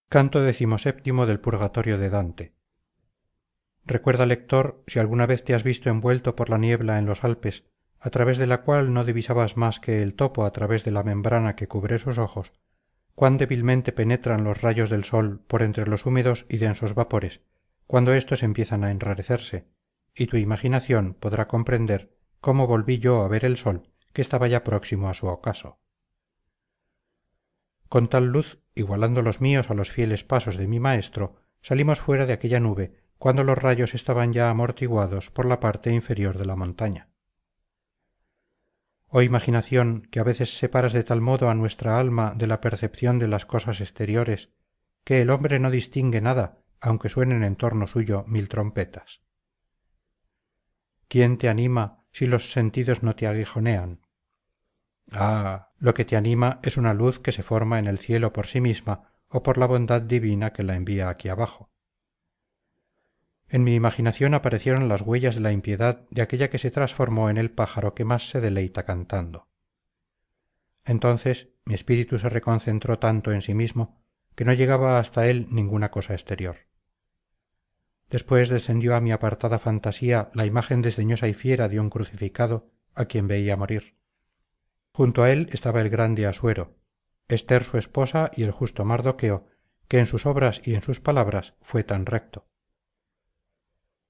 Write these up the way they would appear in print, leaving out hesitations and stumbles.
Canto XVII del Purgatorio de Dante. Recuerda, lector, si alguna vez te has visto envuelto por la niebla en los Alpes, a través de la cual no divisabas más que el topo a través de la membrana que cubre sus ojos, cuán débilmente penetran los rayos del sol por entre los húmedos y densos vapores, cuando éstos empiezan a enrarecerse, y tu imaginación podrá comprender cómo volví yo a ver el sol que estaba ya próximo a su ocaso. Con tal luz, igualando los míos a los fieles pasos de mi maestro, salimos fuera de aquella nube cuando los rayos estaban ya amortiguados por la parte inferior de la montaña. Oh imaginación, que a veces separas de tal modo a nuestra alma de la percepción de las cosas exteriores, que el hombre no distingue nada, aunque suenen en torno suyo 1000 trompetas. ¿Quién te anima si los sentidos no te aguijonean? Ah, lo que te anima es una luz que se forma en el cielo por sí misma o por la bondad divina que la envía aquí abajo. En mi imaginación aparecieron las huellas de la impiedad de aquella que se transformó en el pájaro que más se deleita cantando. Entonces mi espíritu se reconcentró tanto en sí mismo que no llegaba hasta él ninguna cosa exterior. Después descendió a mi apartada fantasía la imagen desdeñosa y fiera de un crucificado a quien veía morir. Junto a él estaba el grande Asuero, Ester su esposa y el justo Mardoqueo, que en sus obras y en sus palabras fue tan recto.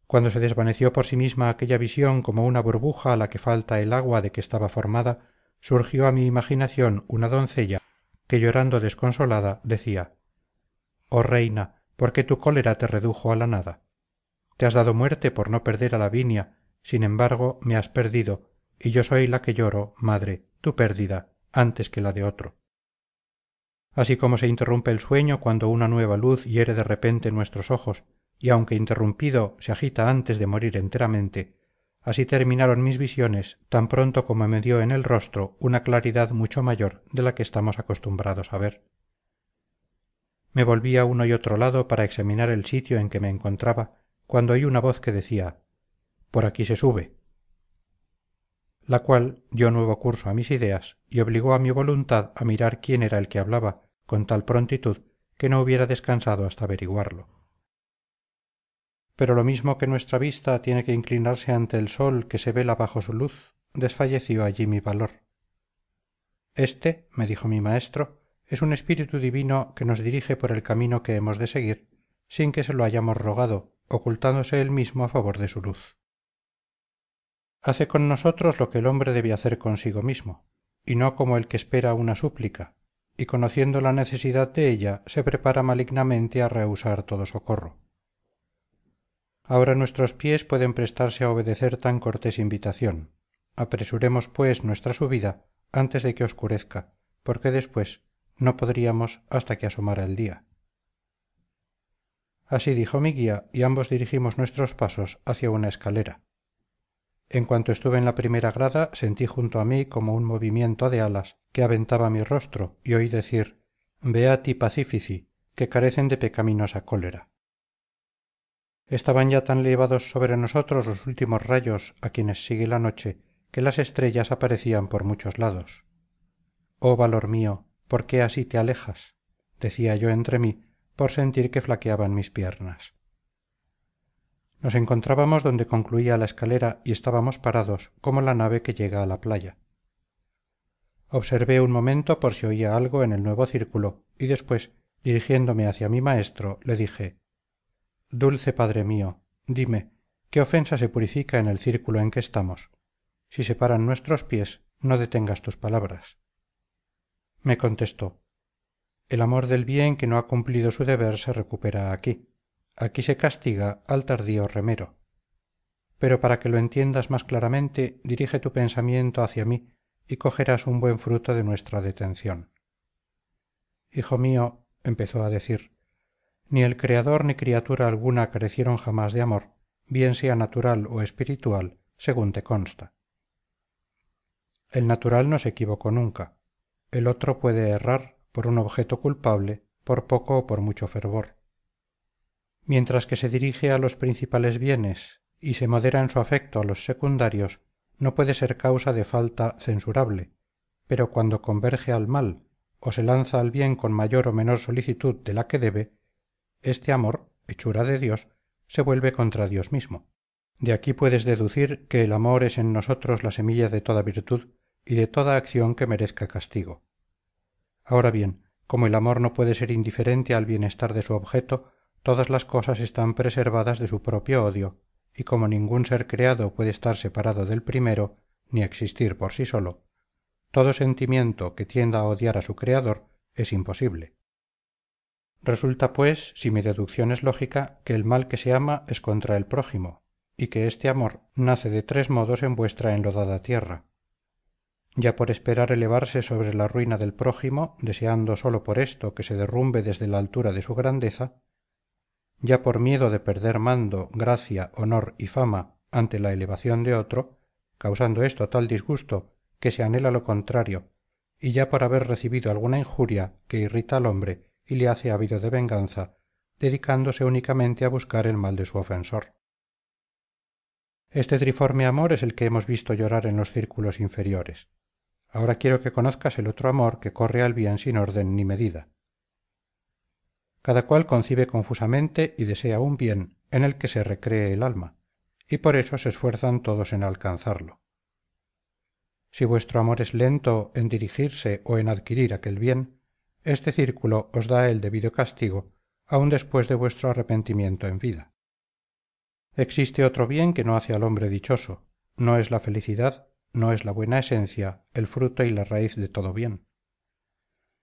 Cuando se desvaneció por sí misma aquella visión como una burbuja a la que falta el agua de que estaba formada, surgió a mi imaginación una doncella que llorando desconsolada decía: «Oh reina, ¿por qué tu cólera te redujo a la nada? Te has dado muerte por no perder a Lavinia, sin embargo me has perdido, y yo soy la que lloro, madre, tu pérdida, antes que la de otro». Así como se interrumpe el sueño cuando una nueva luz hiere de repente nuestros ojos, y aunque interrumpido se agita antes de morir enteramente, así terminaron mis visiones tan pronto como me dio en el rostro una claridad mucho mayor de la que estamos acostumbrados a ver. Me volví a uno y otro lado para examinar el sitio en que me encontraba, cuando oí una voz que decía: «Por aquí se sube», la cual dio nuevo curso a mis ideas y obligó a mi voluntad a mirar quién era el que hablaba con tal prontitud que no hubiera descansado hasta averiguarlo. Pero lo mismo que nuestra vista tiene que inclinarse ante el sol que se vela bajo su luz, desfalleció allí mi valor. Este, me dijo mi maestro, es un espíritu divino que nos dirige por el camino que hemos de seguir, sin que se lo hayamos rogado, ocultándose él mismo a favor de su luz. Hace con nosotros lo que el hombre debe hacer consigo mismo, y no como el que espera una súplica, y conociendo la necesidad de ella se prepara malignamente a rehusar todo socorro. Ahora nuestros pies pueden prestarse a obedecer tan cortés invitación. Apresuremos, pues, nuestra subida antes de que oscurezca, porque después no podríamos hasta que asomara el día. Así dijo mi guía, y ambos dirigimos nuestros pasos hacia una escalera. En cuanto estuve en la primera grada, sentí junto a mí como un movimiento de alas que aventaba mi rostro, y oí decir: «Beati pacifici», que carecen de pecaminosa cólera. Estaban ya tan elevados sobre nosotros los últimos rayos a quienes sigue la noche, que las estrellas aparecían por muchos lados. «Oh valor mío, ¿por qué así te alejas?», decía yo entre mí, por sentir que flaqueaban mis piernas. Nos encontrábamos donde concluía la escalera y estábamos parados como la nave que llega a la playa. Observé un momento por si oía algo en el nuevo círculo y después, dirigiéndome hacia mi maestro, le dije: «Dulce Padre mío, dime, ¿qué ofensa se purifica en el círculo en que estamos? Si separan nuestros pies, no detengas tus palabras». Me contestó: «El amor del bien que no ha cumplido su deber se recupera aquí. Aquí se castiga al tardío remero. Pero para que lo entiendas más claramente, dirige tu pensamiento hacia mí y cogerás un buen fruto de nuestra detención». «Hijo mío», empezó a decir, «ni el Creador ni criatura alguna carecieron jamás de amor, bien sea natural o espiritual, según te consta. El natural no se equivocó nunca. El otro puede errar por un objeto culpable, por poco o por mucho fervor. Mientras que se dirige a los principales bienes y se modera en su afecto a los secundarios, no puede ser causa de falta censurable, pero cuando converge al mal, o se lanza al bien con mayor o menor solicitud de la que debe, este amor, hechura de Dios, se vuelve contra Dios mismo. De aquí puedes deducir que el amor es en nosotros la semilla de toda virtud y de toda acción que merezca castigo. Ahora bien, como el amor no puede ser indiferente al bienestar de su objeto, todas las cosas están preservadas de su propio odio, y como ningún ser creado puede estar separado del primero, ni existir por sí solo, todo sentimiento que tienda a odiar a su creador es imposible. Resulta, pues, si mi deducción es lógica, que el mal que se ama es contra el prójimo, y que este amor nace de tres modos en vuestra enlodada tierra. Ya por esperar elevarse sobre la ruina del prójimo, deseando sólo por esto que se derrumbe desde la altura de su grandeza, ya por miedo de perder mando, gracia, honor y fama ante la elevación de otro, causando esto tal disgusto que se anhela lo contrario, y ya por haber recibido alguna injuria que irrita al hombre y le hace ávido de venganza, dedicándose únicamente a buscar el mal de su ofensor. Este triforme amor es el que hemos visto llorar en los círculos inferiores. Ahora quiero que conozcas el otro amor que corre al bien sin orden ni medida. Cada cual concibe confusamente y desea un bien en el que se recree el alma, y por eso se esfuerzan todos en alcanzarlo. Si vuestro amor es lento en dirigirse o en adquirir aquel bien, este círculo os da el debido castigo, aun después de vuestro arrepentimiento en vida. Existe otro bien que no hace al hombre dichoso, no es la felicidad, no es la buena esencia, el fruto y la raíz de todo bien.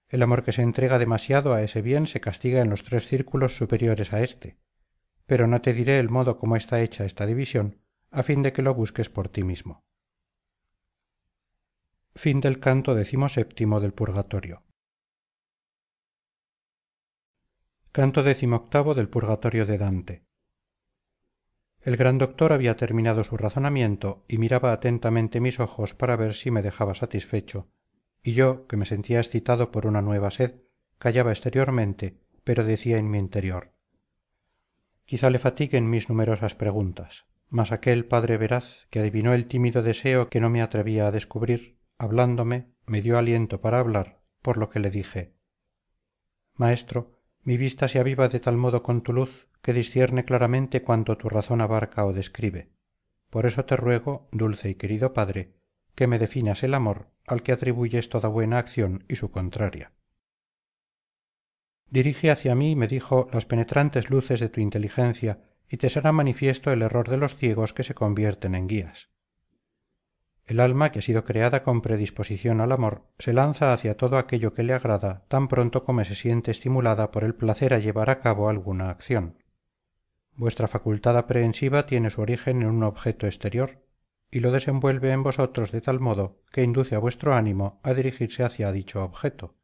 El amor que se entrega demasiado a ese bien se castiga en los tres círculos superiores a éste, pero no te diré el modo cómo está hecha esta división, a fin de que lo busques por ti mismo. Fin del canto XVII del Purgatorio. Canto XVIII del Purgatorio de Dante. El gran doctor había terminado su razonamiento y miraba atentamente mis ojos para ver si me dejaba satisfecho, y yo, que me sentía excitado por una nueva sed, callaba exteriormente, pero decía en mi interior: quizá le fatiguen mis numerosas preguntas, mas aquel padre veraz, que adivinó el tímido deseo que no me atrevía a descubrir, hablándome, me dio aliento para hablar, por lo que le dije: maestro, mi vista se aviva de tal modo con tu luz que discierne claramente cuanto tu razón abarca o describe. Por eso te ruego, dulce y querido Padre, que me definas el amor al que atribuyes toda buena acción y su contraria. Dirige hacia mí, me dijo, las penetrantes luces de tu inteligencia y te será manifiesto el error de los ciegos que se convierten en guías. El alma, que ha sido creada con predisposición al amor, se lanza hacia todo aquello que le agrada tan pronto como se siente estimulada por el placer a llevar a cabo alguna acción. Vuestra facultad aprehensiva tiene su origen en un objeto exterior y lo desenvuelve en vosotros de tal modo que induce a vuestro ánimo a dirigirse hacia dicho objeto.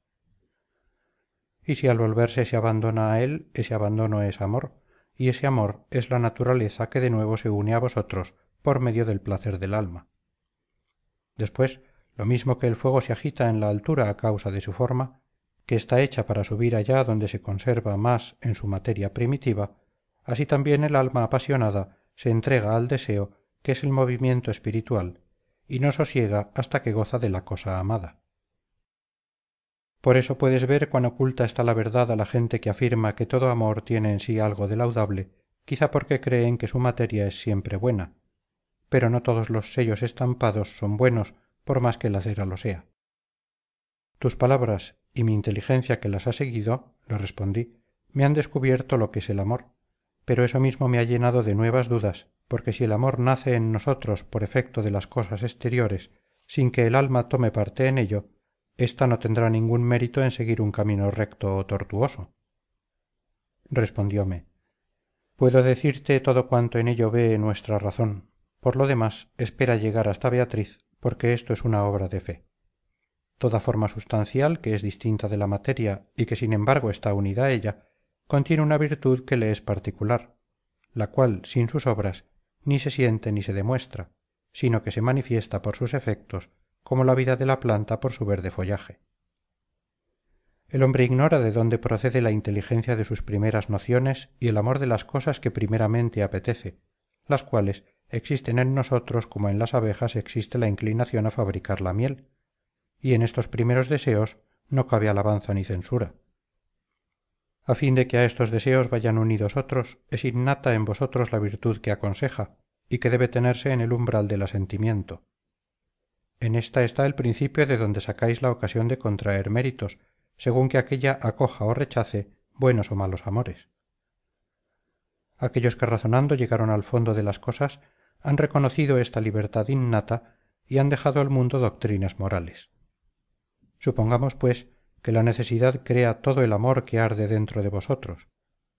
Y si al volverse se abandona a él, ese abandono es amor, y ese amor es la naturaleza que de nuevo se une a vosotros por medio del placer del alma. Después, lo mismo que el fuego se agita en la altura a causa de su forma, que está hecha para subir allá donde se conserva más en su materia primitiva, así también el alma apasionada se entrega al deseo, que es el movimiento espiritual, y no sosiega hasta que goza de la cosa amada. Por eso puedes ver cuán oculta está la verdad a la gente que afirma que todo amor tiene en sí algo de laudable, quizá porque creen que su materia es siempre buena, pero no todos los sellos estampados son buenos, por más que la cera lo sea. Tus palabras y mi inteligencia que las ha seguido, le respondí, me han descubierto lo que es el amor, pero eso mismo me ha llenado de nuevas dudas, porque si el amor nace en nosotros por efecto de las cosas exteriores, sin que el alma tome parte en ello, ésta no tendrá ningún mérito en seguir un camino recto o tortuoso. Respondióme: puedo decirte todo cuanto en ello ve nuestra razón. Por lo demás, espera llegar hasta Beatriz, porque esto es una obra de fe. Toda forma sustancial que es distinta de la materia y que sin embargo está unida a ella, contiene una virtud que le es particular, la cual sin sus obras ni se siente ni se demuestra, sino que se manifiesta por sus efectos, como la vida de la planta por su verde follaje. El hombre ignora de dónde procede la inteligencia de sus primeras nociones y el amor de las cosas que primeramente apetece, las cuales existen en nosotros como en las abejas existe la inclinación a fabricar la miel, y en estos primeros deseos no cabe alabanza ni censura. A fin de que a estos deseos vayan unidos otros, es innata en vosotros la virtud que aconseja y que debe tenerse en el umbral del asentimiento. En esta está el principio de donde sacáis la ocasión de contraer méritos, según que aquella acoja o rechace buenos o malos amores. Aquellos que razonando llegaron al fondo de las cosas han reconocido esta libertad innata y han dejado al mundo doctrinas morales. Supongamos, pues, que la necesidad crea todo el amor que arde dentro de vosotros.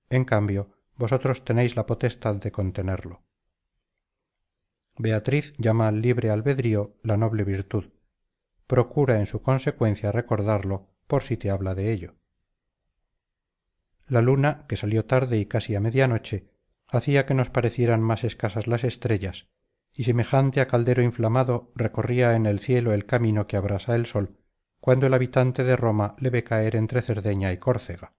En cambio, vosotros tenéis la potestad de contenerlo. Beatriz llama al libre albedrío la noble virtud. Procura en su consecuencia recordarlo por si te habla de ello. La luna, que salió tarde y casi a medianoche, hacía que nos parecieran más escasas las estrellas, y semejante a caldero inflamado recorría en el cielo el camino que abrasa el sol, cuando el habitante de Roma le ve caer entre Cerdeña y Córcega.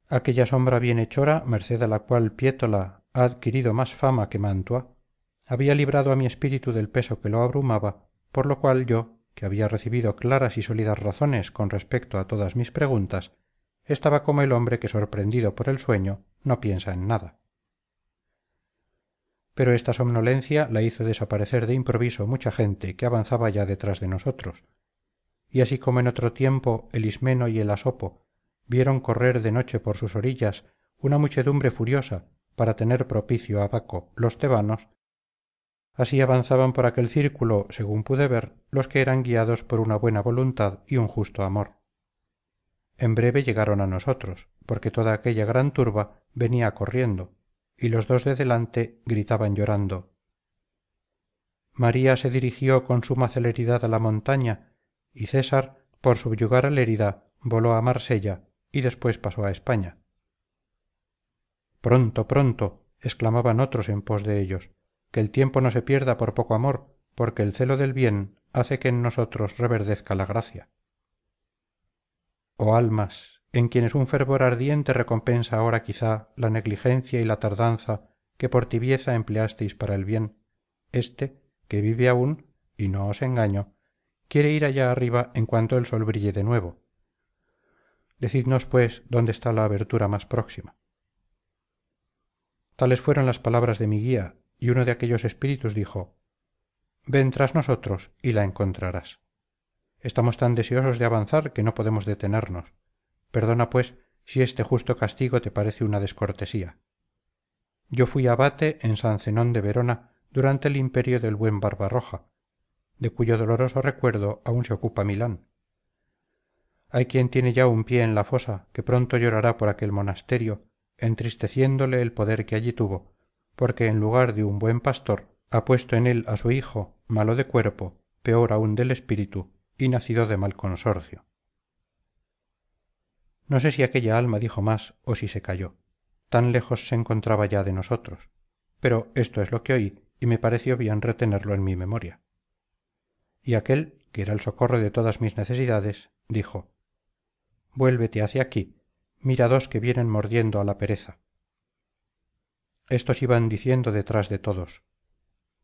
Aquella sombra bienhechora, merced a la cual Piétola ha adquirido más fama que Mantua, había librado a mi espíritu del peso que lo abrumaba, por lo cual yo, que había recibido claras y sólidas razones con respecto a todas mis preguntas, estaba como el hombre que sorprendido por el sueño no piensa en nada. Pero esta somnolencia la hizo desaparecer de improviso mucha gente que avanzaba ya detrás de nosotros, y así como en otro tiempo el Ismeno y el Asopo vieron correr de noche por sus orillas una muchedumbre furiosa para tener propicio a Baco los tebanos, así avanzaban por aquel círculo, según pude ver, los que eran guiados por una buena voluntad y un justo amor. En breve llegaron a nosotros, porque toda aquella gran turba venía corriendo, y los dos de delante gritaban llorando. María se dirigió con suma celeridad a la montaña, y César, por subyugar a Lérida, voló a Marsella y después pasó a España. Pronto, pronto, exclamaban otros en pos de ellos, que el tiempo no se pierda por poco amor, porque el celo del bien hace que en nosotros reverdezca la gracia. Oh almas, en quienes un fervor ardiente recompensa ahora quizá la negligencia y la tardanza que por tibieza empleasteis para el bien, éste, que vive aún, y no os engaño, quiere ir allá arriba en cuanto el sol brille de nuevo. Decidnos, pues, dónde está la abertura más próxima. Tales fueron las palabras de mi guía, y uno de aquellos espíritus dijo: ven tras nosotros y la encontrarás. Estamos tan deseosos de avanzar que no podemos detenernos. Perdona, pues, si este justo castigo te parece una descortesía. Yo fui abate en San Zenón de Verona durante el imperio del buen Barbarroja, de cuyo doloroso recuerdo aún se ocupa Milán. Hay quien tiene ya un pie en la fosa que pronto llorará por aquel monasterio, entristeciéndole el poder que allí tuvo, porque en lugar de un buen pastor ha puesto en él a su hijo, malo de cuerpo, peor aún del espíritu, y nacido de mal consorcio. No sé si aquella alma dijo más o si se calló. Tan lejos se encontraba ya de nosotros. Pero esto es lo que oí y me pareció bien retenerlo en mi memoria. Y aquel, que era el socorro de todas mis necesidades, dijo: vuélvete hacia aquí, mira dos que vienen mordiendo a la pereza. Estos iban diciendo detrás de todos: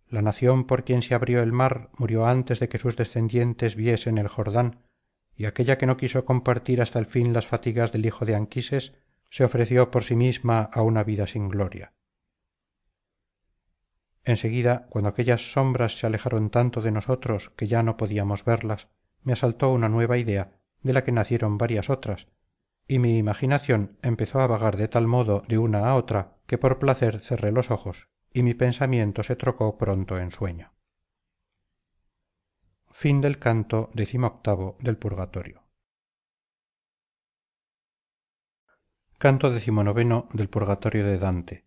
la nación por quien se abrió el mar murió antes de que sus descendientes viesen el Jordán, y aquella que no quiso compartir hasta el fin las fatigas del hijo de Anquises se ofreció por sí misma a una vida sin gloria. Enseguida, cuando aquellas sombras se alejaron tanto de nosotros que ya no podíamos verlas, me asaltó una nueva idea, de la que nacieron varias otras, y mi imaginación empezó a vagar de tal modo de una a otra que por placer cerré los ojos y mi pensamiento se trocó pronto en sueño. Fin del canto XVIII del Purgatorio. Canto XIX del Purgatorio de Dante.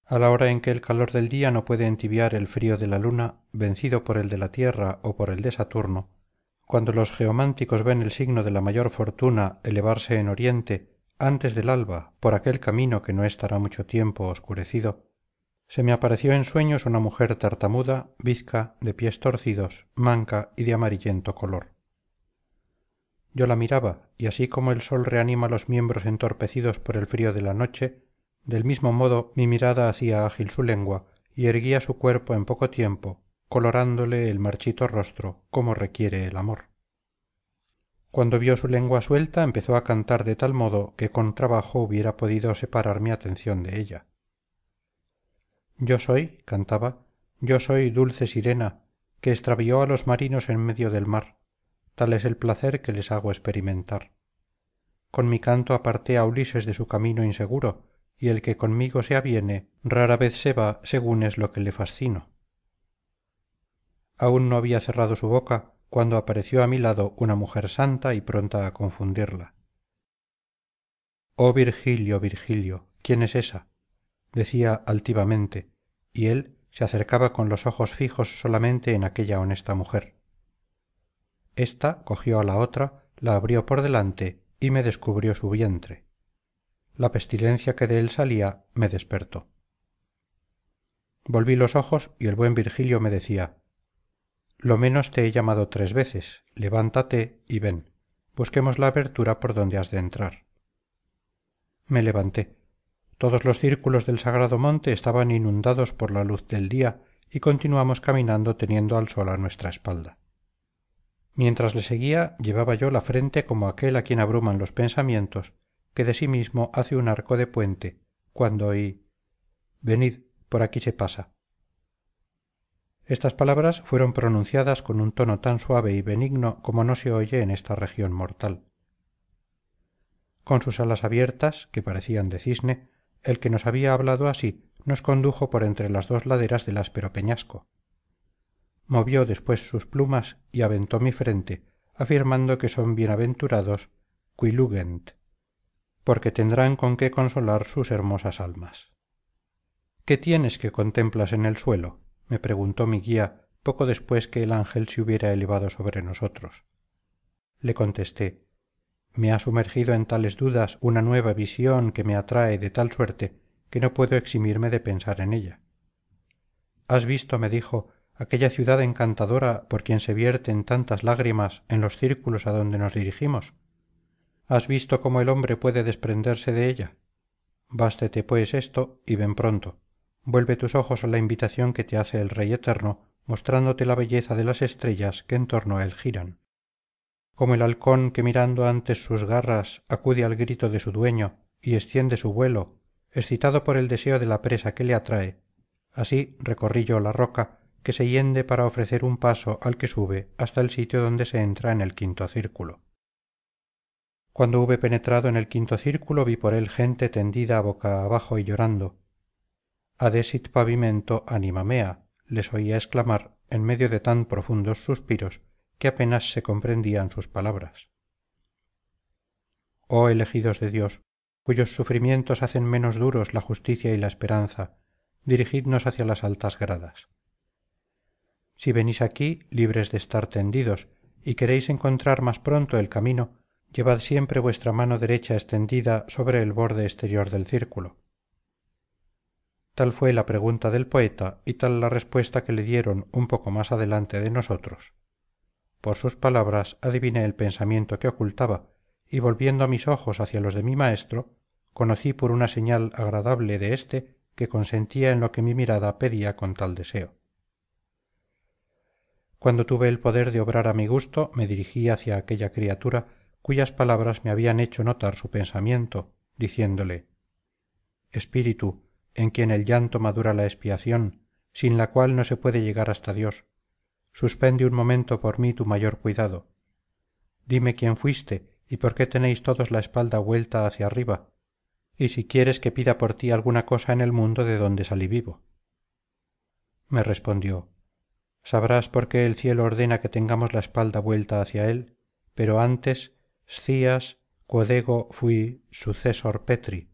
A la hora en que el calor del día no puede entibiar el frío de la luna, vencido por el de la tierra o por el de Saturno, cuando los geománticos ven el signo de la mayor fortuna elevarse en oriente antes del alba por aquel camino que no estará mucho tiempo oscurecido, se me apareció en sueños una mujer tartamuda, bizca, de pies torcidos, manca y de amarillento color. Yo la miraba, y así como el sol reanima los miembros entorpecidos por el frío de la noche, del mismo modo mi mirada hacía ágil su lengua y erguía su cuerpo en poco tiempo, colorándole el marchito rostro como requiere el amor. Cuando vio su lengua suelta empezó a cantar de tal modo que con trabajo hubiera podido separar mi atención de ella. Yo soy, cantaba, yo soy dulce sirena, que extravió a los marinos en medio del mar. Tal es el placer que les hago experimentar. Con mi canto aparté a Ulises de su camino inseguro, y el que conmigo se aviene rara vez se va según es lo que le fascino. Aún no había cerrado su boca cuando apareció a mi lado una mujer santa y pronta a confundirla. Oh Virgilio, Virgilio, ¿quién es esa? Decía altivamente, y él se acercaba con los ojos fijos solamente en aquella honesta mujer. Esta cogió a la otra, la abrió por delante y me descubrió su vientre. La pestilencia que de él salía me despertó. Volví los ojos y el buen Virgilio me decía: lo menos te he llamado 3 veces, levántate y ven, busquemos la abertura por donde has de entrar. Me levanté. Todos los círculos del sagrado monte estaban inundados por la luz del día y continuamos caminando teniendo al sol a nuestra espalda. Mientras le seguía, llevaba yo la frente como aquel a quien abruman los pensamientos, que de sí mismo hace un arco de puente, cuando oí: venid, por aquí se pasa. Estas palabras fueron pronunciadas con un tono tan suave y benigno como no se oye en esta región mortal. Con sus alas abiertas, que parecían de cisne, el que nos había hablado así nos condujo por entre las 2 laderas del áspero peñasco. Movió después sus plumas y aventó mi frente, afirmando que son bienaventurados qui lugent, porque tendrán con qué consolar sus hermosas almas. ¿Qué tienes que contemplas en el suelo?, me preguntó mi guía poco después que el ángel se hubiera elevado sobre nosotros. Le contesté: me ha sumergido en tales dudas una nueva visión que me atrae de tal suerte que no puedo eximirme de pensar en ella. ¿Has visto, me dijo, aquella ciudad encantadora por quien se vierten tantas lágrimas en los círculos a donde nos dirigimos? ¿Has visto cómo el hombre puede desprenderse de ella? Bástete pues esto y ven pronto. Vuelve tus ojos a la invitación que te hace el Rey Eterno, mostrándote la belleza de las estrellas que en torno a él giran. Como el halcón que mirando antes sus garras acude al grito de su dueño y extiende su vuelo, excitado por el deseo de la presa que le atrae, así recorrí yo la roca que se hiende para ofrecer un paso al que sube hasta el sitio donde se entra en el 5.º círculo. Cuando hube penetrado en el 5.º círculo vi por él gente tendida boca abajo y llorando. Adesit pavimento anima mea, les oía exclamar en medio de tan profundos suspiros que apenas se comprendían sus palabras. Oh elegidos de Dios, cuyos sufrimientos hacen menos duros la justicia y la esperanza, dirigidnos hacia las altas gradas. Si venís aquí, libres de estar tendidos, y queréis encontrar más pronto el camino, llevad siempre vuestra mano derecha extendida sobre el borde exterior del círculo. Tal fue la pregunta del poeta y tal la respuesta que le dieron un poco más adelante de nosotros. Por sus palabras adiviné el pensamiento que ocultaba, y volviendo mis ojos hacia los de mi maestro, conocí por una señal agradable de éste que consentía en lo que mi mirada pedía con tal deseo. Cuando tuve el poder de obrar a mi gusto, me dirigí hacia aquella criatura cuyas palabras me habían hecho notar su pensamiento, diciéndole: Espíritu, en quien el llanto madura la expiación, sin la cual no se puede llegar hasta Dios, suspende un momento por mí tu mayor cuidado. Dime quién fuiste y por qué tenéis todos la espalda vuelta hacia arriba, y si quieres que pida por ti alguna cosa en el mundo de donde salí vivo. Me respondió: sabrás por qué el cielo ordena que tengamos la espalda vuelta hacia él, pero antes, scias quod ego fui successor Petri.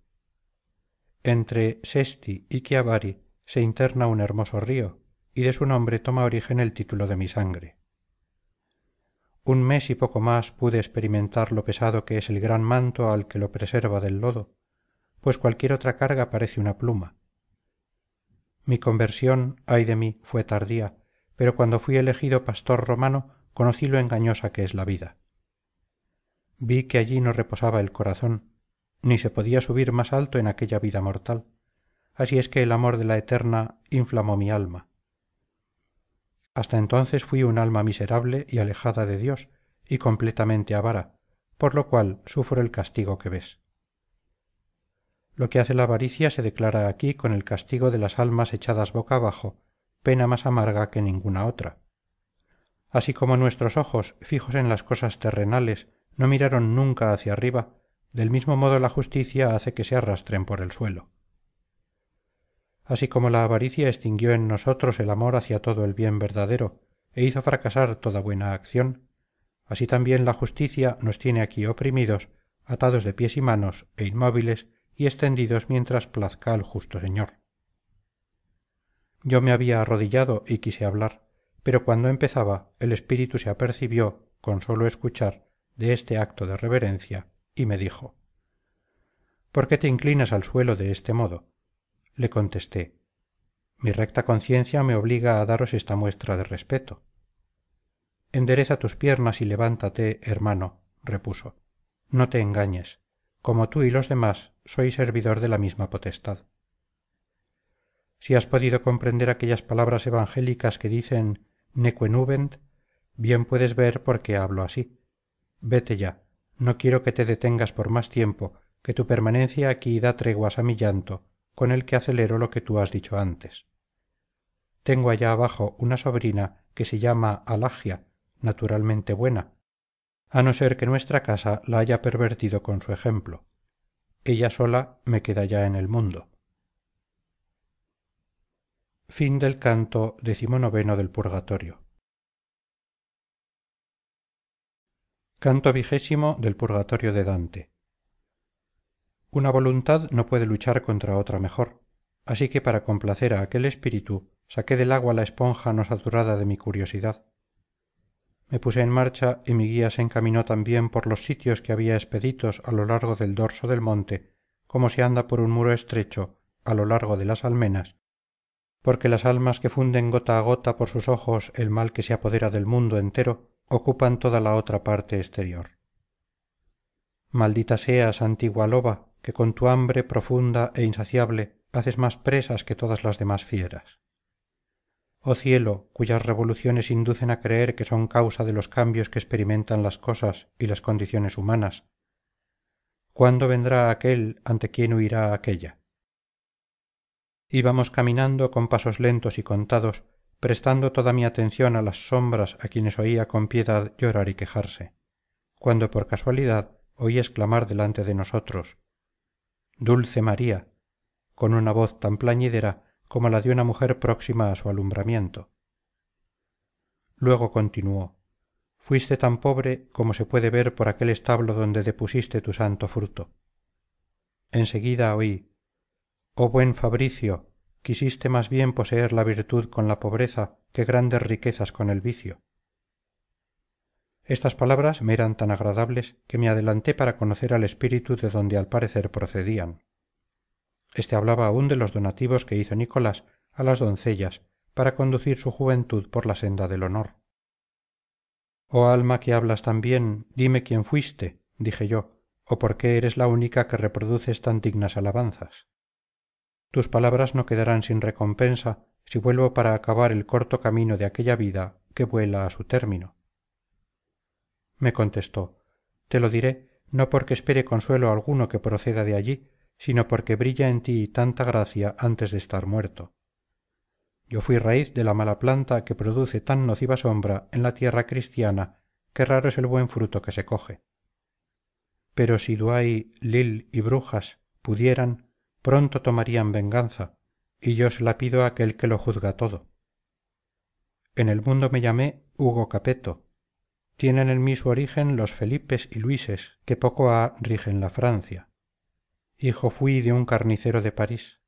Entre Sesti y Chiavari se interna un hermoso río, y de su nombre toma origen el título de mi sangre. Un mes y poco más pude experimentar lo pesado que es el gran manto al que lo preserva del lodo, pues cualquier otra carga parece una pluma. Mi conversión, ay de mí, fue tardía, pero cuando fui elegido pastor romano conocí lo engañosa que es la vida. Vi que allí no reposaba el corazón, ni se podía subir más alto en aquella vida mortal, así es que el amor de la eterna inflamó mi alma. Hasta entonces fui un alma miserable y alejada de Dios, y completamente avara, por lo cual sufro el castigo que ves. Lo que hace la avaricia se declara aquí con el castigo de las almas echadas boca abajo, pena más amarga que ninguna otra. Así como nuestros ojos, fijos en las cosas terrenales, no miraron nunca hacia arriba, del mismo modo la justicia hace que se arrastren por el suelo. Así como la avaricia extinguió en nosotros el amor hacia todo el bien verdadero e hizo fracasar toda buena acción, así también la justicia nos tiene aquí oprimidos, atados de pies y manos e inmóviles y extendidos mientras plazca al justo Señor. Yo me había arrodillado y quise hablar, pero cuando empezaba el espíritu se apercibió, con solo escuchar, de este acto de reverencia, y me dijo: ¿Por qué te inclinas al suelo de este modo? Le contesté: mi recta conciencia me obliga a daros esta muestra de respeto. Endereza tus piernas y levántate, hermano, repuso. No te engañes. Como tú y los demás, soy servidor de la misma potestad. Si has podido comprender aquellas palabras evangélicas que dicen neque nubent, bien puedes ver por qué hablo así. Vete ya, no quiero que te detengas por más tiempo, que tu permanencia aquí da treguas a mi llanto, con el que acelero lo que tú has dicho antes. Tengo allá abajo una sobrina que se llama Alagia, naturalmente buena, a no ser que nuestra casa la haya pervertido con su ejemplo. Ella sola me queda ya en el mundo. Fin del canto XIX del Purgatorio. Canto XX del Purgatorio de Dante. Una voluntad no puede luchar contra otra mejor, así que para complacer a aquel espíritu saqué del agua la esponja no saturada de mi curiosidad. Me puse en marcha y mi guía se encaminó también por los sitios que había expeditos a lo largo del dorso del monte, como se anda por un muro estrecho a lo largo de las almenas, porque las almas que funden gota a gota por sus ojos el mal que se apodera del mundo entero ocupan toda la otra parte exterior. Maldita seas, antigua loba, que con tu hambre profunda e insaciable haces más presas que todas las demás fieras. Oh cielo, cuyas revoluciones inducen a creer que son causa de los cambios que experimentan las cosas y las condiciones humanas, ¿cuándo vendrá aquel ante quien huirá aquella? Íbamos caminando con pasos lentos y contados, prestando toda mi atención a las sombras a quienes oía con piedad llorar y quejarse, cuando por casualidad oí exclamar delante de nosotros: «Dulce María», con una voz tan plañidera como la de una mujer próxima a su alumbramiento. Luego continuó: «Fuiste tan pobre como se puede ver por aquel establo donde depusiste tu santo fruto». Enseguida oí: «Oh buen Fabricio, quisiste más bien poseer la virtud con la pobreza que grandes riquezas con el vicio». Estas palabras me eran tan agradables que me adelanté para conocer al espíritu de donde al parecer procedían. Este hablaba aún de los donativos que hizo Nicolás a las doncellas para conducir su juventud por la senda del honor. «Oh alma que hablas tan bien, dime quién fuiste», dije yo, «o por qué eres la única que reproduces tan dignas alabanzas. Tus palabras no quedarán sin recompensa si vuelvo para acabar el corto camino de aquella vida que vuela a su término». Me contestó: «Te lo diré, no porque espere consuelo alguno que proceda de allí, sino porque brilla en ti tanta gracia antes de estar muerto. Yo fui raíz de la mala planta que produce tan nociva sombra en la tierra cristiana que raro es el buen fruto que se coge. Pero si Dway, Lil y Brujas pudieran, pronto tomarían venganza, y yo se la pido a aquel que lo juzga todo. En el mundo me llamé Hugo Capeto. Tienen en mí su origen los Felipes y Luises, que poco ha rigen la Francia. Hijo fui de un carnicero de París.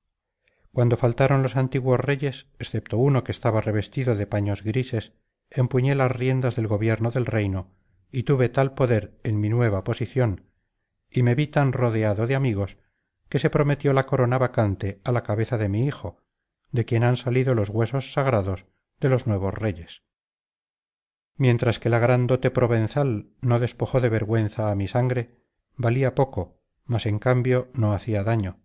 Cuando faltaron los antiguos reyes, excepto uno que estaba revestido de paños grises, empuñé las riendas del gobierno del reino y tuve tal poder en mi nueva posición y me vi tan rodeado de amigos que se prometió la corona vacante a la cabeza de mi hijo, de quien han salido los huesos sagrados de los nuevos reyes. Mientras que la gran dote provenzal no despojó de vergüenza a mi sangre, valía poco, mas en cambio no hacía daño,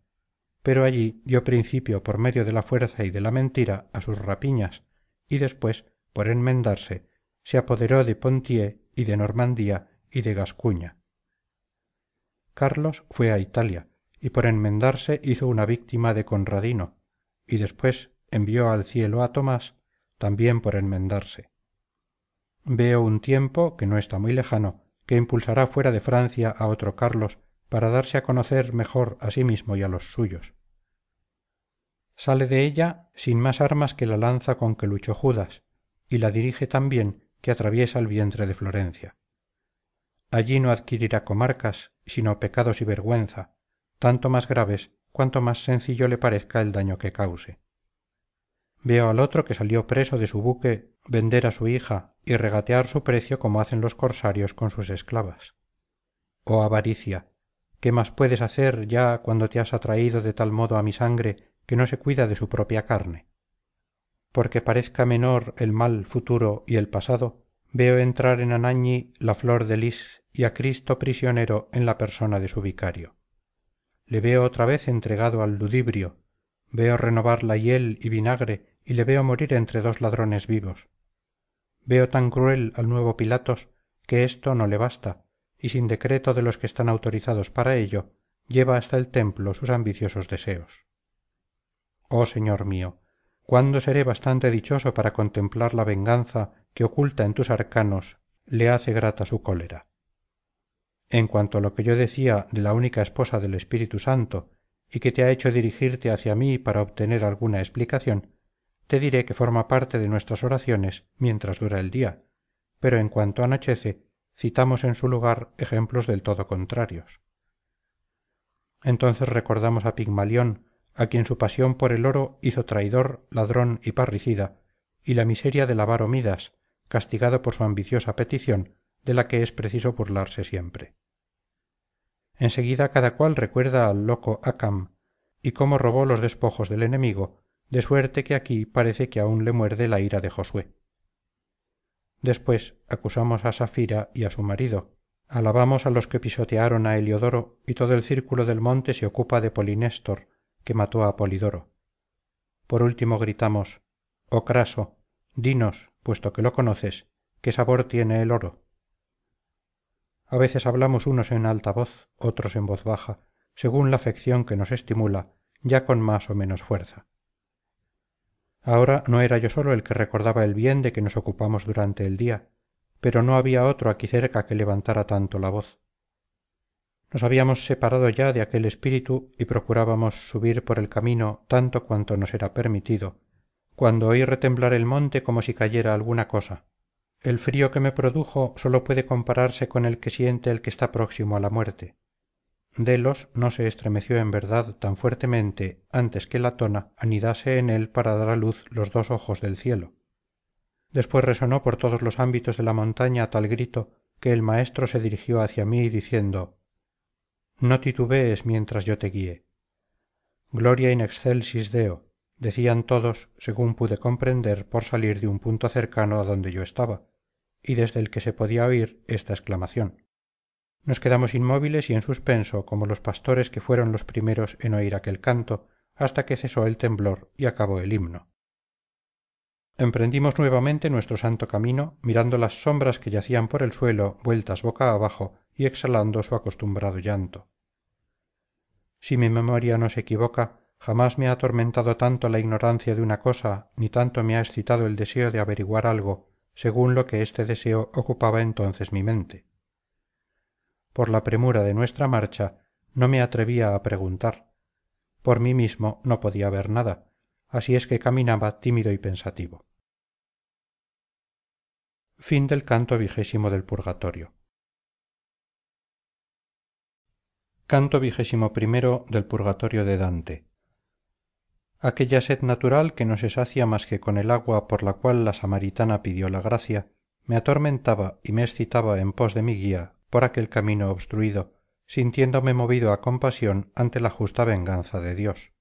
pero allí dio principio por medio de la fuerza y de la mentira a sus rapiñas y después, por enmendarse, se apoderó de Ponthieu y de Normandía y de Gascuña. Carlos fue a Italia y por enmendarse hizo una víctima de Conradino, y después envió al cielo a Tomás, también por enmendarse. Veo un tiempo, que no está muy lejano, que impulsará fuera de Francia a otro Carlos para darse a conocer mejor a sí mismo y a los suyos. Sale de ella sin más armas que la lanza con que luchó Judas, y la dirige tan bien que atraviesa el vientre de Florencia. Allí no adquirirá comarcas, sino pecados y vergüenza, tanto más graves cuanto más sencillo le parezca el daño que cause. Veo al otro que salió preso de su buque vender a su hija y regatear su precio como hacen los corsarios con sus esclavas. Oh avaricia, ¿qué más puedes hacer ya cuando te has atraído de tal modo a mi sangre que no se cuida de su propia carne? Porque parezca menor el mal futuro y el pasado, veo entrar en Anagni la flor de lis y a Cristo prisionero en la persona de su vicario. Le veo otra vez entregado al ludibrio, veo renovar la hiel y vinagre y le veo morir entre dos ladrones vivos. Veo tan cruel al nuevo Pilatos que esto no le basta, y sin decreto de los que están autorizados para ello, lleva hasta el templo sus ambiciosos deseos. Oh Señor mío, ¿cuándo seré bastante dichoso para contemplar la venganza que oculta en tus arcanos le hace grata su cólera? En cuanto a lo que yo decía de la única esposa del Espíritu Santo y que te ha hecho dirigirte hacia mí para obtener alguna explicación, te diré que forma parte de nuestras oraciones mientras dura el día, pero en cuanto anochece, citamos en su lugar ejemplos del todo contrarios. Entonces recordamos a Pigmalión, a quien su pasión por el oro hizo traidor, ladrón y parricida, y la miseria del avaro Midas, castigado por su ambiciosa petición, de la que es preciso burlarse siempre. Enseguida cada cual recuerda al loco Acam, y cómo robó los despojos del enemigo, de suerte que aquí parece que aún le muerde la ira de Josué. Después acusamos a Safira y a su marido, alabamos a los que pisotearon a Heliodoro y todo el círculo del monte se ocupa de Polinéstor, que mató a Polidoro. Por último gritamos, oh Craso, dinos, puesto que lo conoces, qué sabor tiene el oro. A veces hablamos unos en alta voz, otros en voz baja, según la afección que nos estimula, ya con más o menos fuerza. Ahora no era yo solo el que recordaba el bien de que nos ocupamos durante el día, pero no había otro aquí cerca que levantara tanto la voz. Nos habíamos separado ya de aquel espíritu y procurábamos subir por el camino tanto cuanto nos era permitido, cuando oí retemblar el monte como si cayera alguna cosa. El frío que me produjo sólo puede compararse con el que siente el que está próximo a la muerte. Delos no se estremeció en verdad tan fuertemente antes que Latona anidase en él para dar a luz los dos ojos del cielo. Después resonó por todos los ámbitos de la montaña tal grito que el maestro se dirigió hacia mí diciendo: «No titubees mientras yo te guíe». «Gloria in excelsis Deo», decían todos, según pude comprender por salir de un punto cercano a donde yo estaba, y desde el que se podía oír esta exclamación. Nos quedamos inmóviles y en suspenso como los pastores que fueron los primeros en oír aquel canto, hasta que cesó el temblor y acabó el himno. Emprendimos nuevamente nuestro santo camino, mirando las sombras que yacían por el suelo vueltas boca abajo y exhalando su acostumbrado llanto. Si mi memoria no se equivoca, jamás me ha atormentado tanto la ignorancia de una cosa, ni tanto me ha excitado el deseo de averiguar algo, según lo que este deseo ocupaba entonces mi mente. Por la premura de nuestra marcha no me atrevía a preguntar. Por mí mismo no podía ver nada, así es que caminaba tímido y pensativo. Fin del canto 20 del Purgatorio. Canto 21 del Purgatorio de Dante. Aquella sed natural que no se sacia más que con el agua por la cual la samaritana pidió la gracia, me atormentaba y me excitaba en pos de mi guía por aquel camino obstruido, sintiéndome movido a compasión ante la justa venganza de Dios.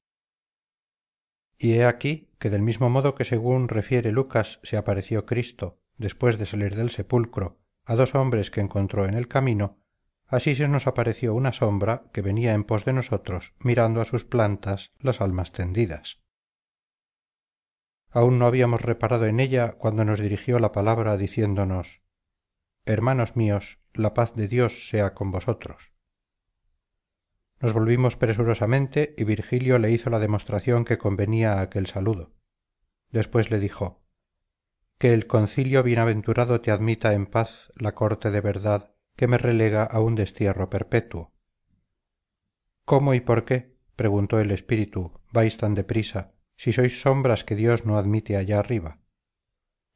Y he aquí que del mismo modo que según refiere Lucas se apareció Cristo, después de salir del sepulcro, a dos hombres que encontró en el camino, así se nos apareció una sombra que venía en pos de nosotros mirando a sus plantas las almas tendidas. Aún no habíamos reparado en ella cuando nos dirigió la palabra diciéndonos: hermanos míos, la paz de Dios sea con vosotros. Nos volvimos presurosamente y Virgilio le hizo la demostración que convenía a aquel saludo. Después le dijo: que el concilio bienaventurado te admita en paz la corte de verdad que me relega a un destierro perpetuo. ¿Cómo y por qué? Preguntó el espíritu, vais tan deprisa, si sois sombras que Dios no admite allá arriba.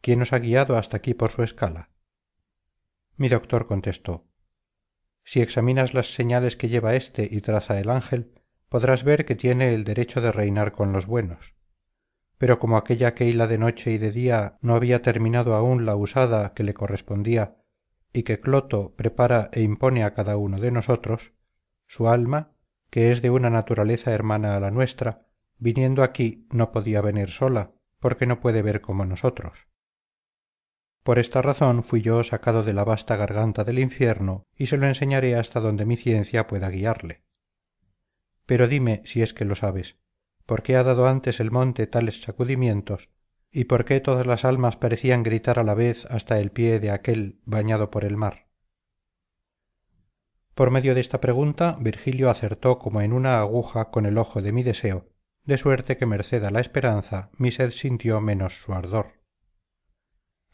¿Quién os ha guiado hasta aquí por su escala? Mi doctor contestó: si examinas las señales que lleva éste y traza el ángel, podrás ver que tiene el derecho de reinar con los buenos. Pero como aquella que hila de noche y de día no había terminado aún la usada que le correspondía, y que Cloto prepara e impone a cada uno de nosotros, su alma, que es de una naturaleza hermana a la nuestra, viniendo aquí no podía venir sola, porque no puede ver como nosotros. Por esta razón fui yo sacado de la vasta garganta del infierno y se lo enseñaré hasta donde mi ciencia pueda guiarle. Pero dime, si es que lo sabes, ¿por qué ha dado antes el monte tales sacudimientos y por qué todas las almas parecían gritar a la vez hasta el pie de aquel bañado por el mar? Por medio de esta pregunta Virgilio acertó como en una aguja con el ojo de mi deseo, de suerte que merced a la esperanza mi sed sintió menos su ardor.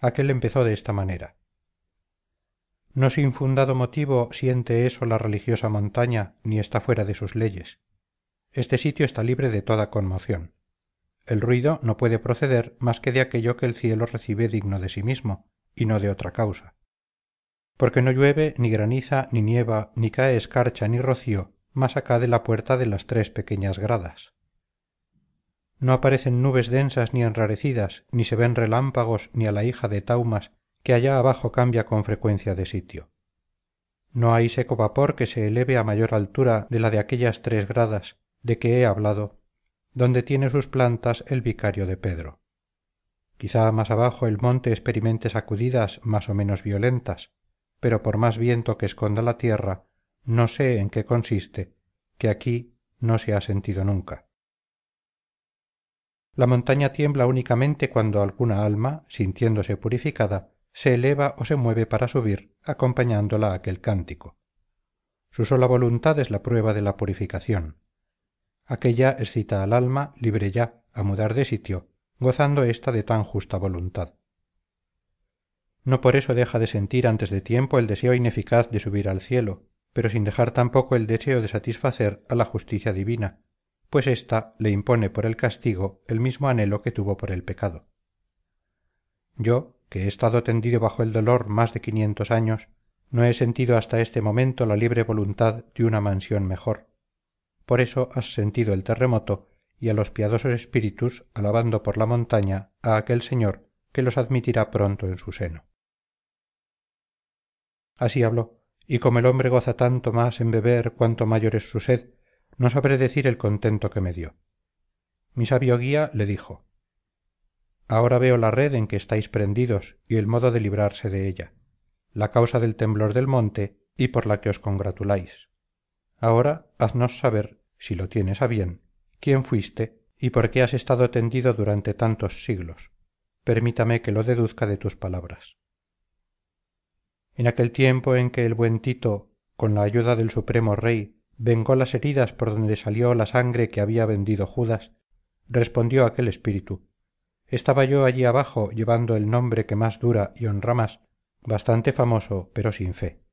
Aquel empezó de esta manera: no sin fundado motivo siente eso la religiosa montaña ni está fuera de sus leyes. Este sitio está libre de toda conmoción. El ruido no puede proceder más que de aquello que el cielo recibe digno de sí mismo, y no de otra causa. Porque no llueve, ni graniza, ni nieva, ni cae escarcha ni rocío más acá de la puerta de las 3 pequeñas gradas. No aparecen nubes densas ni enrarecidas, ni se ven relámpagos ni a la hija de Taumas, que allá abajo cambia con frecuencia de sitio. No hay seco vapor que se eleve a mayor altura de la de aquellas 3 gradas de que he hablado, donde tiene sus plantas el vicario de Pedro. Quizá más abajo el monte experimente sacudidas más o menos violentas, pero por más viento que esconda la tierra, no sé en qué consiste, que aquí no se ha sentido nunca. La montaña tiembla únicamente cuando alguna alma, sintiéndose purificada, se eleva o se mueve para subir, acompañándola aquel cántico. Su sola voluntad es la prueba de la purificación. Aquella excita al alma, libre ya, a mudar de sitio, gozando ésta de tan justa voluntad. No por eso deja de sentir antes de tiempo el deseo ineficaz de subir al cielo, pero sin dejar tampoco el deseo de satisfacer a la justicia divina, pues ésta le impone por el castigo el mismo anhelo que tuvo por el pecado. Yo, que he estado tendido bajo el dolor más de 500 años, no he sentido hasta este momento la libre voluntad de una mansión mejor. Por eso has sentido el terremoto y a los piadosos espíritus alabando por la montaña a aquel Señor que los admitirá pronto en su seno. Así habló, y como el hombre goza tanto más en beber cuanto mayor es su sed, no sabré decir el contento que me dio. Mi sabio guía le dijo: ahora veo la red en que estáis prendidos y el modo de librarse de ella, la causa del temblor del monte y por la que os congratuláis. Ahora haznos saber, si lo tienes a bien, quién fuiste y por qué has estado tendido durante tantos siglos. Permítame que lo deduzca de tus palabras. En aquel tiempo en que el buen Tito, con la ayuda del supremo rey, vengó las heridas por donde salió la sangre que había vendido Judas, respondió aquel espíritu: estaba yo allí abajo llevando el nombre que más dura y honra más, bastante famoso, pero sin fe.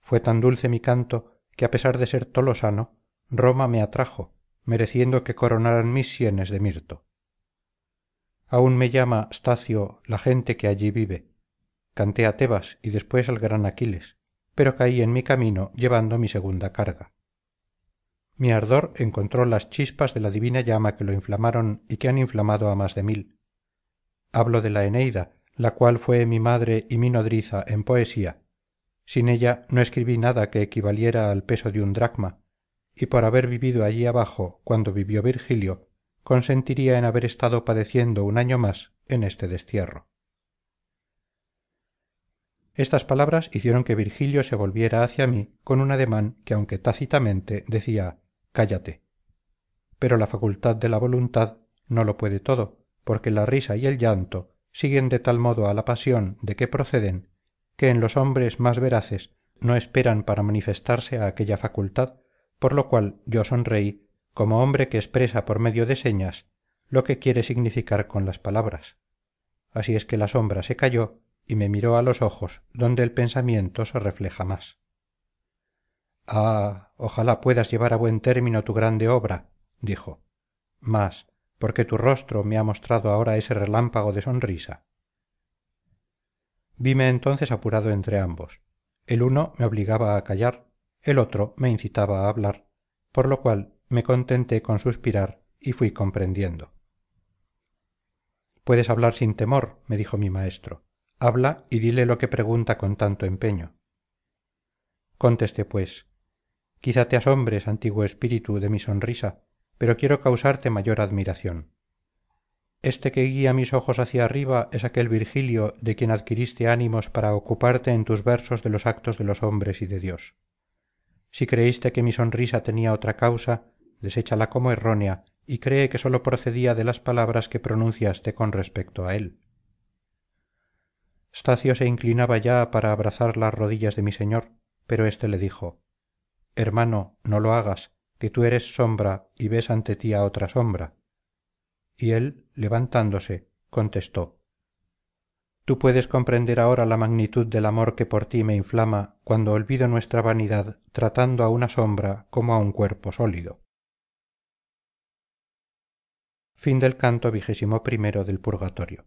Fue tan dulce mi canto que a pesar de ser tolosano, Roma me atrajo, mereciendo que coronaran mis sienes de mirto. Aún me llama Stacio la gente que allí vive. Canté a Tebas y después al gran Aquiles, pero caí en mi camino llevando mi segunda carga. Mi ardor encontró las chispas de la divina llama que lo inflamaron y que han inflamado a más de 1000. Hablo de la Eneida, la cual fue mi madre y mi nodriza en poesía. Sin ella no escribí nada que equivaliera al peso de un dracma, y por haber vivido allí abajo cuando vivió Virgilio, consentiría en haber estado padeciendo un año más en este destierro. Estas palabras hicieron que Virgilio se volviera hacia mí con un ademán que aunque tácitamente decía: cállate. Pero la facultad de la voluntad no lo puede todo, porque la risa y el llanto siguen de tal modo a la pasión de que proceden, que en los hombres más veraces no esperan para manifestarse a aquella facultad, por lo cual yo sonreí como hombre que expresa por medio de señas lo que quiere significar con las palabras. Así es que la sombra se calló y me miró a los ojos donde el pensamiento se refleja más. Ah, ojalá puedas llevar a buen término tu grande obra, dijo. Mas, ¿por qué tu rostro me ha mostrado ahora ese relámpago de sonrisa? Vime entonces apurado entre ambos. El uno me obligaba a callar, el otro me incitaba a hablar, por lo cual me contenté con suspirar y fui comprendiendo. Puedes hablar sin temor, me dijo mi maestro. Habla y dile lo que pregunta con tanto empeño. Contesté pues, quizá te asombres, antiguo espíritu, de mi sonrisa, pero quiero causarte mayor admiración. Este que guía mis ojos hacia arriba es aquel Virgilio de quien adquiriste ánimos para ocuparte en tus versos de los actos de los hombres y de Dios. Si creíste que mi sonrisa tenía otra causa, deséchala como errónea y cree que sólo procedía de las palabras que pronunciaste con respecto a él. Stacio se inclinaba ya para abrazar las rodillas de mi señor, pero éste le dijo: Hermano, no lo hagas, que tú eres sombra y ves ante ti a otra sombra. Y él, levantándose, contestó: Tú puedes comprender ahora la magnitud del amor que por ti me inflama cuando olvido nuestra vanidad tratando a una sombra como a un cuerpo sólido. Fin del canto 21 del Purgatorio.